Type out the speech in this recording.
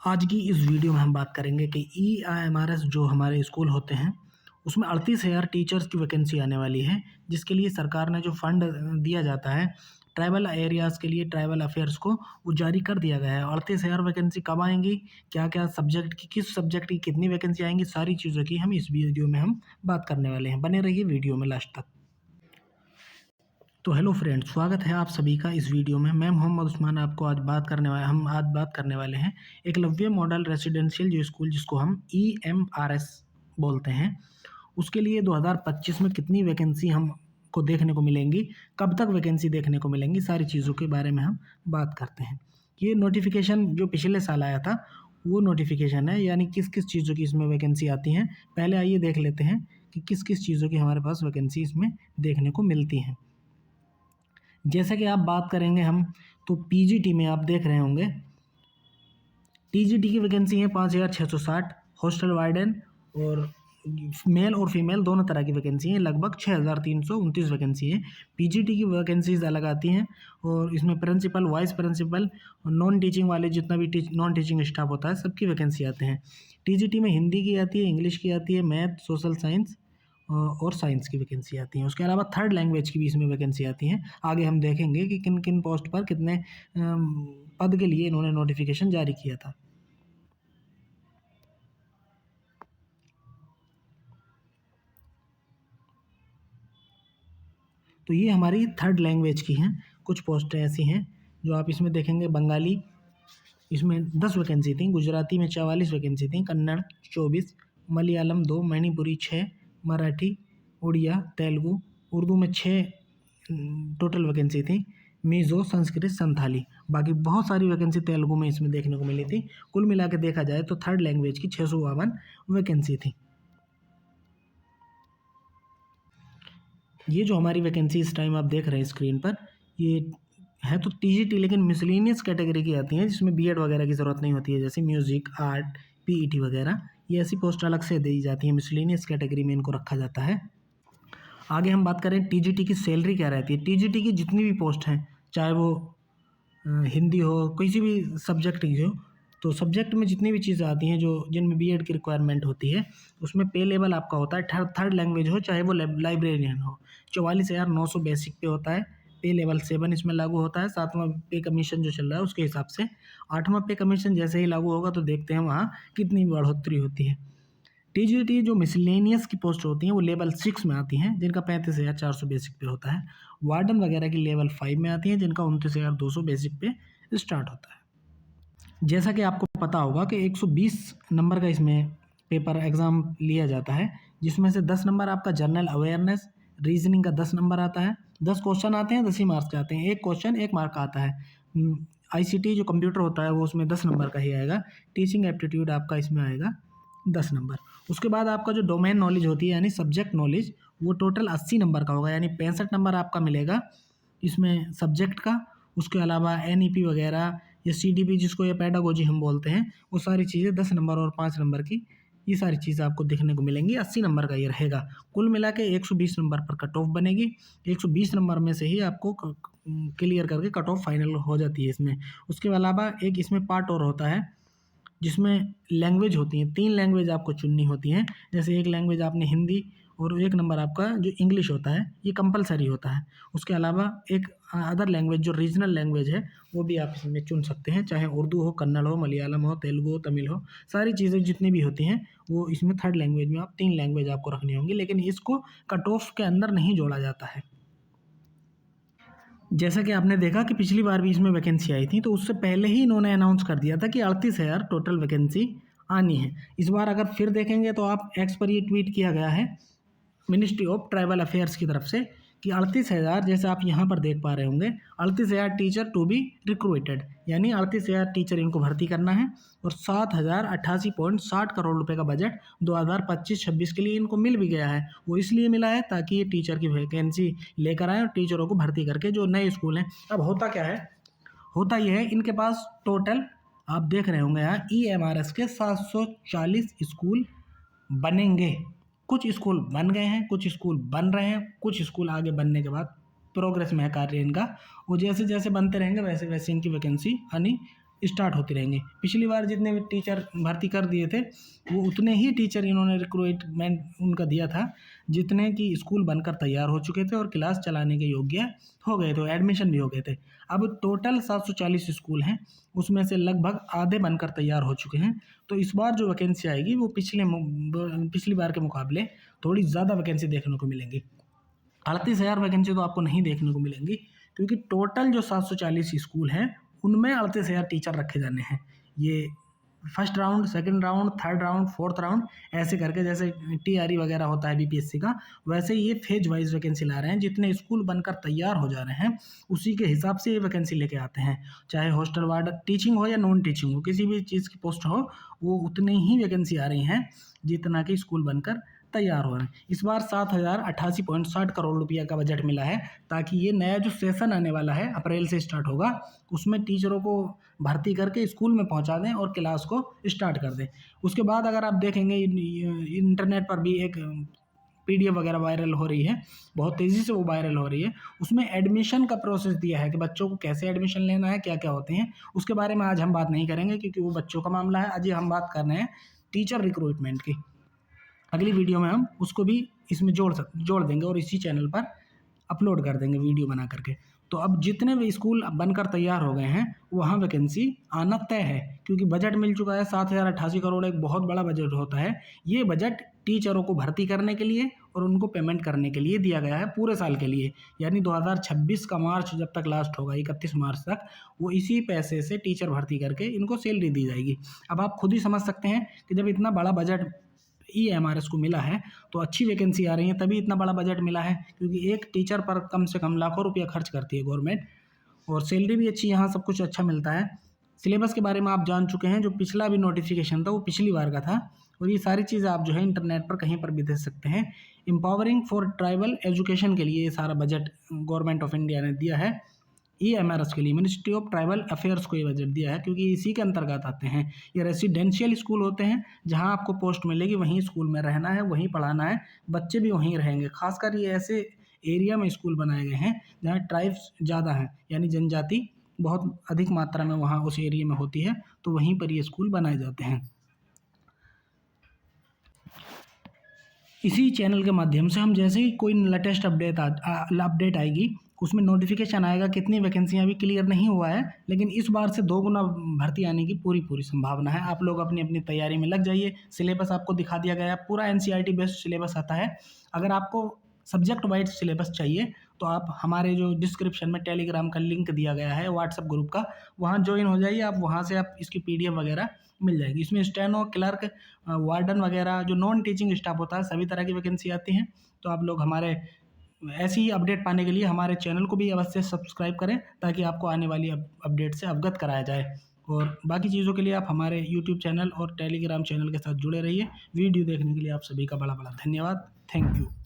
आज की इस वीडियो में हम बात करेंगे कि EIMRS जो हमारे स्कूल होते हैं उसमें 38,000 टीचर्स की वैकेंसी आने वाली है, जिसके लिए सरकार ने जो फंड दिया जाता है ट्राइबल एरियाज़ के लिए, ट्राइबल अफेयर्स को, वो जारी कर दिया गया है। 38,000 वैकेंसी कब आएंगी, क्या क्या सब्जेक्ट की, किस सब्जेक्ट की कितनी वैकेंसी आएंगी, सारी चीज़ों की हम इस वीडियो में हम बात करने वाले हैं। बने रहिए वीडियो में लास्ट तक। तो हेलो फ्रेंड्स, स्वागत है आप सभी का इस वीडियो में। मैं मोहम्मद उस्मान आपको आज बात करने वाले हैं एकलव्य मॉडल रेसिडेंशियल जो स्कूल, जिसको हम EMRS बोलते हैं, उसके लिए 2025 में कितनी वैकेंसी हमको देखने को मिलेंगी, कब तक वैकेंसी देखने को मिलेंगी, सारी चीज़ों के बारे में हम बात करते हैं। ये नोटिफिकेशन जो पिछले साल आया था वो नोटिफिकेशन है, यानी किस किस चीज़ों की इसमें वैकेंसी आती हैं। पहले आइए देख लेते हैं कि किस किस चीज़ों की हमारे पास वैकेंसी इसमें देखने को मिलती हैं। जैसे कि आप बात करेंगे हम, तो PGT में आप देख रहे होंगे TGT की वैकेंसी है 5,660। हॉस्टल वार्डन और मेल और फीमेल दोनों तरह की वैकेंसी है, लगभग 6,329 वैकेंसी है। PGT की वैकेंसीज अलग आती हैं और इसमें principal, vice principal, non teaching वाले जितना भी नॉन टीचिंग स्टाफ होता है सबकी वैकेंसी आते हैं। TGT में हिंदी की आती है, इंग्लिश की आती है, मैथ, सोशल साइंस और साइंस की वैकेंसी आती हैं। उसके अलावा थर्ड लैंग्वेज की भी इसमें वैकेंसी आती हैं। आगे हम देखेंगे कि किन किन पोस्ट पर कितने पद के लिए इन्होंने नोटिफिकेशन जारी किया था। तो ये हमारी थर्ड लैंग्वेज की हैं। कुछ पोस्टें ऐसी हैं जो आप इसमें देखेंगे। बंगाली, इसमें 10 वैकेंसी थी। गुजराती में 44 वैकेंसी थी। कन्नड़ 24, मलयालम 2, मणिपुरी 6, मराठी, उड़िया, तेलुगु, उर्दू में 6 टोटल वैकेंसी थी। मिज़ो, संस्कृत, संथाली, बाकी बहुत सारी वैकेंसी तेलुगु में इसमें देखने को मिली थी। कुल मिला के देखा जाए तो थर्ड लैंग्वेज की 652 वैकेंसी थी। ये जो हमारी वैकेंसी इस टाइम आप देख रहे हैं स्क्रीन पर, ये है तो TGT, लेकिन मिसलेनियस कैटेगरी की आती हैं जिसमें BEd वगैरह की ज़रूरत नहीं होती है, जैसे म्यूज़िक, आर्ट, PET वगैरह। ये ऐसी पोस्ट अलग से दी जाती हैं, मिसलेनियस कैटेगरी में इनको रखा जाता है। आगे हम बात करें TGT की सैलरी क्या रहती है। TGT की जितनी भी पोस्ट हैं, चाहे वो हिंदी हो, किसी भी सब्जेक्ट की हो, तो सब्जेक्ट में जितनी भी चीज़ें आती हैं जो जिनमें BEd की रिक्वायरमेंट होती है, उसमें पे लेवल आपका होता है थर्ड लैंग्वेज हो, चाहे वो लाइब्रेरियन हो। 44,900 बेसिक पे होता है। पे लेवल 7 इसमें लागू होता है। 7वां पे कमीशन जो चल रहा है उसके हिसाब से 8वां पे कमीशन जैसे ही लागू होगा तो देखते हैं वहाँ कितनी बढ़ोतरी होती है। TGT जो मिसलेनियस की पोस्ट होती हैं वो लेवल 6 में आती हैं, जिनका 35,400 बेसिक पे होता है। वार्डन वगैरह की लेवल 5 में आती हैं, जिनका 29,200 बेसिक पे स्टार्ट होता है। जैसा कि आपको पता होगा कि 120 नंबर का इसमें पेपर एग्ज़ाम लिया जाता है, जिसमें से 10 नंबर आपका जनरल अवेयरनेस, रीजनिंग का 10 नंबर आता है। 10 क्वेश्चन आते हैं, 10 ही मार्क्स के आते हैं। एक क्वेश्चन 1 मार्क का आता है। ICT जो कंप्यूटर होता है वो उसमें 10 नंबर का ही आएगा। टीचिंग एप्टीट्यूड आपका इसमें आएगा 10 नंबर। उसके बाद आपका जो डोमेन नॉलेज होती है, यानी सब्जेक्ट नॉलेज, वो टोटल 80 नंबर का होगा, यानी 65 नंबर आपका मिलेगा इसमें सब्जेक्ट का। उसके अलावा NEP वगैरह या CDP, जिसको ये पेडागोजी हम बोलते हैं, वो सारी चीज़ें 10 नंबर और 5 नंबर की, ये सारी चीज़ें आपको देखने को मिलेंगी। 80 नंबर का ये रहेगा। कुल मिला के 120 नंबर पर कट ऑफ बनेगी। 120 नंबर में से ही आपको क्लियर करके कट ऑफ फाइनल हो जाती है इसमें। उसके अलावा एक इसमें पार्ट और होता है जिसमें लैंग्वेज होती हैं। 3 लैंग्वेज आपको चुननी होती हैं। जैसे एक लैंग्वेज आपने हिंदी, और एक नंबर आपका जो इंग्लिश होता है ये कंपलसरी होता है। उसके अलावा एक अदर लैंग्वेज जो रीजनल लैंग्वेज है वो भी आप इसमें चुन सकते हैं, चाहे उर्दू हो, कन्नड़ हो, मलयालम हो, तेलुगु हो, तमिल हो, सारी चीज़ें जितनी भी होती हैं वो इसमें थर्ड लैंग्वेज में आप 3 लैंग्वेज आपको रखनी होंगी, लेकिन इसको कट ऑफ के अंदर नहीं जोड़ा जाता है। जैसा कि आपने देखा कि पिछली बार भी इसमें वैकेंसी आई थी, तो उससे पहले ही इन्होंने अनाउंस कर दिया था कि 38,000 टोटल वैकेंसी आनी है। इस बार अगर फिर देखेंगे तो आप एक्स पर ये ट्वीट किया गया है मिनिस्ट्री ऑफ ट्राइबल अफेयर्स की तरफ से कि 38,000, जैसे आप यहाँ पर देख पा रहे होंगे, 38,000 टीचर टू बी रिक्रूटेड, यानी 38,000 टीचर इनको भर्ती करना है। और 7,088.60 करोड़ रुपए का बजट 2025-26 के लिए इनको मिल भी गया है। वो इसलिए मिला है ताकि ये टीचर की वैकेंसी लेकर आए और टीचरों को भर्ती करके जो नए स्कूल हैं। अब होता क्या है, होता यह है, इनके पास टोटल आप देख रहे होंगे यहाँ EMRS के 740 स्कूल बनेंगे। कुछ स्कूल बन गए हैं, कुछ स्कूल बन रहे हैं, कुछ स्कूल आगे बनने के बाद प्रोग्रेस में है कार्य इनका। वो जैसे जैसे बनते रहेंगे वैसे वैसे इनकी वैकेंसी आनी स्टार्ट होती रहेंगी। पिछली बार जितने भी टीचर भर्ती कर दिए थे वो उतने ही टीचर इन्होंने रिक्रूटमेंट उनका दिया था जितने कि स्कूल बनकर तैयार हो चुके थे और क्लास चलाने के योग्य हो गए थे, एडमिशन भी हो गए थे। अब टोटल 740 स्कूल हैं, उसमें से लगभग आधे बनकर तैयार हो चुके हैं। तो इस बार जो वैकेंसी आएगी वो पिछली बार के मुकाबले थोड़ी ज़्यादा वैकेंसी देखने को मिलेंगी। 38,000 वैकेंसी तो आपको नहीं देखने को मिलेंगी, क्योंकि टोटल जो 740 स्कूल हैं उनमें 38,000 टीचर रखे जाने हैं। ये first round, second round, third round, fourth round ऐसे करके, जैसे TRE वगैरह होता है BPSC का, वैसे ये फेज वाइज वैकेंसी ला रहे हैं। जितने स्कूल बनकर तैयार हो जा रहे हैं उसी के हिसाब से ये वैकेंसी लेके आते हैं। चाहे हॉस्टल वार्डन टीचिंग हो या नॉन टीचिंग हो, किसी भी चीज़ की पोस्ट हो, वो उतनी ही वैकेंसी आ रही हैं जितना कि स्कूल बनकर तैयार हो रहे हैं। इस बार 7,088.60 करोड़ रुपया का बजट मिला है, ताकि ये नया जो सेशन आने वाला है, अप्रैल से स्टार्ट होगा, उसमें टीचरों को भर्ती करके स्कूल में पहुंचा दें और क्लास को स्टार्ट कर दें। उसके बाद अगर आप देखेंगे इंटरनेट पर भी एक PDF वगैरह वायरल हो रही है, बहुत तेज़ी से वो वायरल हो रही है। उसमें एडमिशन का प्रोसेस दिया है कि बच्चों को कैसे एडमिशन लेना है, क्या क्या होते हैं। उसके बारे में आज हम बात नहीं करेंगे, क्योंकि वो बच्चों का मामला है। आज हम बात कर रहे हैं टीचर रिक्रूटमेंट की। अगली वीडियो में हम उसको भी इसमें जोड़ देंगे और इसी चैनल पर अपलोड कर देंगे वीडियो बना करके। तो अब जितने भी स्कूल बनकर तैयार हो गए हैं वहाँ वैकेंसी आना तय है, क्योंकि बजट मिल चुका है। 7,088 करोड़ एक बहुत बड़ा बजट होता है। ये बजट टीचरों को भर्ती करने के लिए और उनको पेमेंट करने के लिए दिया गया है पूरे साल के लिए, यानी 2026 का मार्च जब तक लास्ट होगा, 31 मार्च तक, वो इसी पैसे से टीचर भर्ती करके इनको सैलरी दी जाएगी। अब आप खुद ही समझ सकते हैं कि जब इतना बड़ा बजट EMRS को मिला है तो अच्छी वैकेंसी आ रही है, तभी इतना बड़ा बजट मिला है, क्योंकि एक टीचर पर कम से कम लाखों रुपया खर्च करती है गवर्नमेंट, और सैलरी भी अच्छी, यहाँ सब कुछ अच्छा मिलता है। सिलेबस के बारे में आप जान चुके हैं, जो पिछला भी नोटिफिकेशन था वो पिछली बार का था, और ये सारी चीज़ें आप जो है इंटरनेट पर कहीं पर भी देख सकते हैं। एम्पावरिंग फॉर ट्राइबल एजुकेशन के लिए ये सारा बजट गवर्नमेंट ऑफ इंडिया ने दिया है। EMRS के लिए मिनिस्ट्री ऑफ ट्राइबल अफेयर्स को ये बजट दिया है, क्योंकि इसी के अंतर्गत आते हैं। ये रेसिडेंशियल स्कूल होते हैं, जहां आपको पोस्ट मिलेगी वहीं स्कूल में रहना है, वहीं पढ़ाना है, बच्चे भी वहीं रहेंगे। खासकर ये ऐसे एरिया में स्कूल बनाए गए हैं जहाँ ट्राइब्स ज़्यादा हैं, यानी जनजाति बहुत अधिक मात्रा में वहाँ उस एरिया में होती है, तो वहीं पर ये स्कूल बनाए जाते हैं। इसी चैनल के माध्यम से हम जैसे ही कोई लेटेस्ट अपडेट आएगी, उसमें नोटिफिकेशन आएगा। कितनी वैकेंसियाँ अभी क्लियर नहीं हुआ है, लेकिन इस बार से 2 गुना भर्ती आने की पूरी संभावना है। आप लोग अपनी अपनी तैयारी में लग जाइए। सिलेबस आपको दिखा दिया गया है, पूरा NCERT बेस्ड सिलेबस आता है। अगर आपको सब्जेक्ट वाइज सिलेबस चाहिए तो आप हमारे जो डिस्क्रिप्शन में टेलीग्राम का लिंक दिया गया है, व्हाट्सएप ग्रुप का, वहाँ ज्वाइन हो जाइए आप। वहाँ से आप इसकी PDF वगैरह मिल जाएगी। इसमें स्टेनो, क्लर्क, वार्डन वगैरह जो नॉन टीचिंग स्टाफ होता है, सभी तरह की वैकेंसी आती हैं। तो आप लोग हमारे ऐसी ही अपडेट पाने के लिए हमारे चैनल को भी अवश्य सब्सक्राइब करें, ताकि आपको आने वाली अपडेट से अवगत कराया जाए। और बाकी चीज़ों के लिए आप हमारे YouTube चैनल और टेलीग्राम चैनल के साथ जुड़े रहिए। वीडियो देखने के लिए आप सभी का बड़ा धन्यवाद। Thank you.